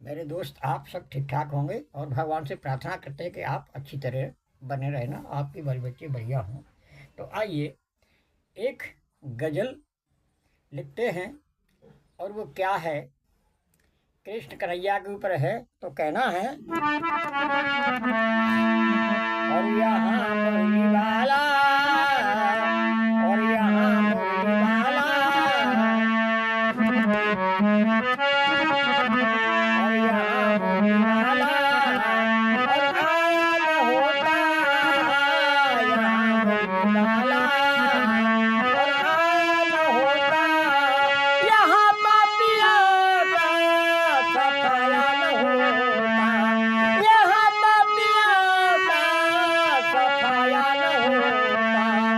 मेरे दोस्त, आप सब ठीक ठाक होंगे और भगवान से प्रार्थना करते हैं कि आप अच्छी तरह बने रहना, आपके बाल बच्चे बढ़िया हों। तो आइए एक गज़ल लिखते हैं, और वो क्या है, कृष्ण कन्हैया के ऊपर है। तो कहना है, और यहाँ मुरली वाला, और यहाँ मुरली वाला, और यहाँ मुरली वाला, और आया न होता, यहाँ मुरली वाला, और आया न होता, यहाँ पापियों का सफाया न होता, यहाँ पापियों का सफाया न होता, यहाँ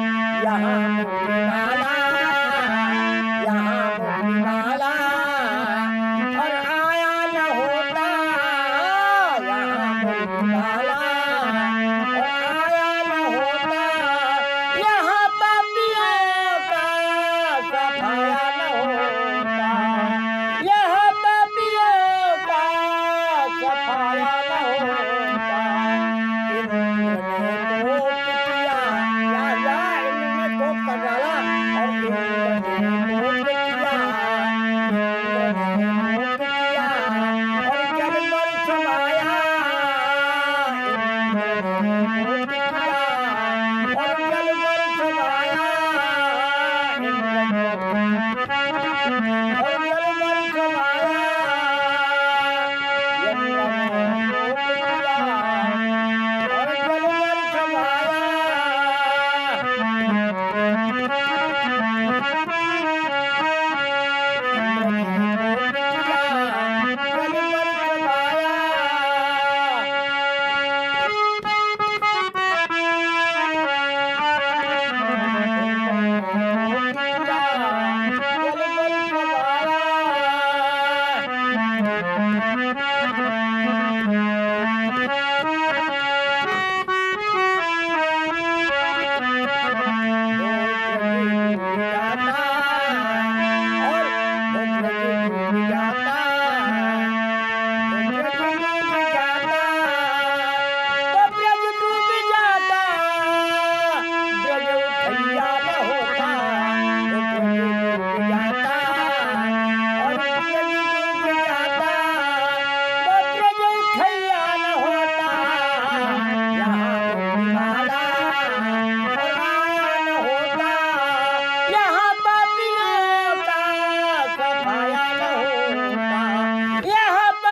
मुरली वाला, यहाँ मुरली वाला, और आया न होता, यहाँ मुरली वाला, और आया न होता, यहाँ पापियों का सफाया न होता, यहाँ पापियों का सफाया न होता। इंद्र ने कोप किया, या इंद्र ने कोप कर डाला, और इंद्र ने कोप किया, इंद्र ने कोप किया, और जल पर समाया, इंद्र ने कोप किया, और जल पर समाया, इंद्र ने और जल पर समाया, इंद्र ने कोप किया, और जल पर समाया।